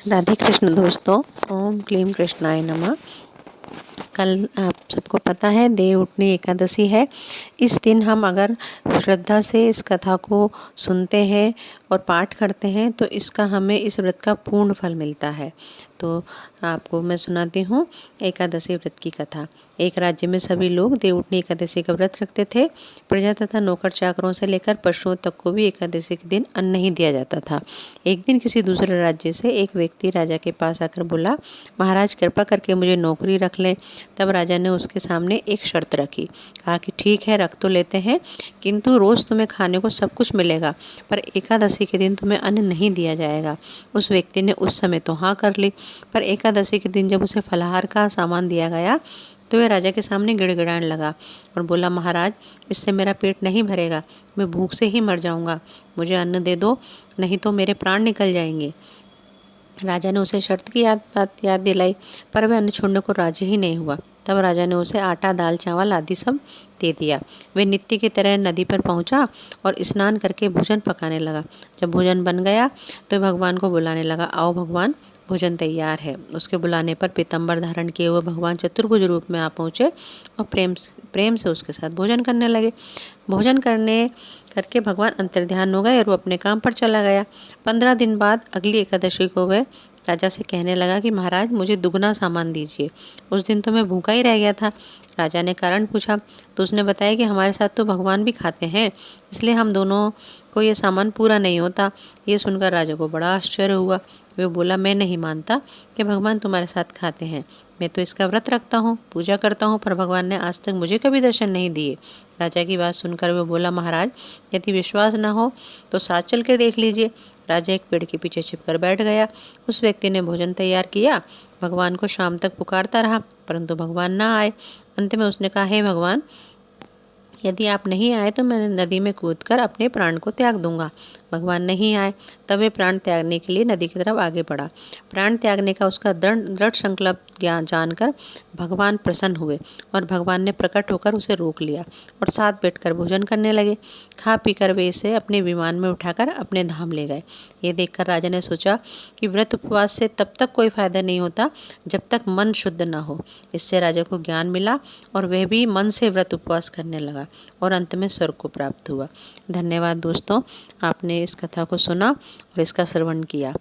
राधे कृष्ण दोस्तों। ओम क्लीम कृष्णाय नमः। कल आप सबको पता है देवउठनी एकादशी है। इस दिन हम अगर श्रद्धा से इस कथा को सुनते हैं और पाठ करते हैं तो इसका हमें इस व्रत का पूर्ण फल मिलता है। तो आपको मैं सुनाती हूँ एकादशी व्रत की कथा। एक राज्य में सभी लोग देवउठनी एकादशी का व्रत रखते थे। प्रजा तथा नौकर चाकरों से लेकर पशुओं तक को भी एकादशी के दिन अन्न नहीं दिया जाता था। एक दिन किसी दूसरे राज्य से एक व्यक्ति राजा के पास आकर बोला, महाराज कृपा करके मुझे नौकरी रख लें। तब राजा ने उसके सामने एक शर्त रखी। कहा कि ठीक है, रख तो लेते हैं, किंतु रोज़ तुम्हें खाने को सब कुछ मिलेगा, पर एकादशी के दिन तुम्हें अन्न नहीं दिया जाएगा। उस व्यक्ति ने उस समय तो हाँ कर ली, पर एकादशी के दिन जब उसे फलाहार का सामान दिया गया तो वह राजा के सामने गिड़गिड़ाने लगा और बोला, महाराज इससे मेरा पेट नहीं भरेगा, मैं भूख से ही मर जाऊंगा। मुझे अन्न दे दो, नहीं तो मेरे प्राण निकल जाएंगे। राजा ने उसे शर्त की बात याद दिलाई, पर वह अन्न छोड़ने को राजी ही नहीं हुआ। तब राजा ने उसे आटा, दाल, चावल आदि सब दे दिया। वे नित्य की तरह नदी पर पहुंचा और स्नान करके भोजन पकाने लगा। जब भोजन बन गया तो भगवान को बुलाने लगा, आओ भगवान, भोजन तैयार है। उसके बुलाने पर पीतम्बर धारण किए हुए भगवान चतुर्भुज रूप में आ पहुँचे और प्रेम से उसके साथ भोजन करने लगे। भोजन करने करके भगवान अंतर्ध्यान हो गए और वो अपने काम पर चला गया। 15 दिन बाद अगली एकादशी को वह राजा से कहने लगा कि महाराज मुझे दुगना सामान दीजिए, उस दिन तो मैं भूखा ही रह गया था। राजा ने कारण पूछा तो उसने बताया कि हमारे साथ तो भगवान भी खाते हैं, इसलिए हम दोनों को ये सामान पूरा नहीं होता। ये सुनकर राजा को बड़ा आश्चर्य हुआ। वे बोला, मैं नहीं मानता कि भगवान तुम्हारे साथ खाते हैं। मैं तो इसका व्रत रखता हूँ, पूजा करता हूँ, पर भगवान ने आज तक मुझे कभी दर्शन नहीं दिए। राजा की बात सुनकर वे बोला, महाराज यदि विश्वास न हो तो साथ चल कर देख लीजिए। राजा एक पेड़ के पीछे छिपकर बैठ गया। उस व्यक्ति ने भोजन तैयार किया, भगवान को शाम तक पुकारता रहा, परंतु भगवान ना आए। अंत में उसने कहा, हे भगवान, यदि आप नहीं आए तो मैं नदी में कूदकर अपने प्राण को त्याग दूंगा। भगवान नहीं आए, तब वे प्राण त्यागने के लिए नदी की तरफ आगे बढ़ा। प्राण त्यागने का उसका दृढ़ संकल्प ज्ञान जानकर भगवान प्रसन्न हुए और भगवान ने प्रकट होकर उसे रोक लिया और साथ बैठकर भोजन करने लगे। खा पीकर वे इसे अपने विमान में उठाकर अपने धाम ले गए। ये देखकर राजा ने सोचा कि व्रत उपवास से तब तक कोई फायदा नहीं होता जब तक मन शुद्ध न हो। इससे राजा को ज्ञान मिला और वह भी मन से व्रत उपवास करने लगा और अंत में स्वर्ग को प्राप्त हुआ। धन्यवाद दोस्तों, आपने इस कथा को सुना और इसका श्रवण किया।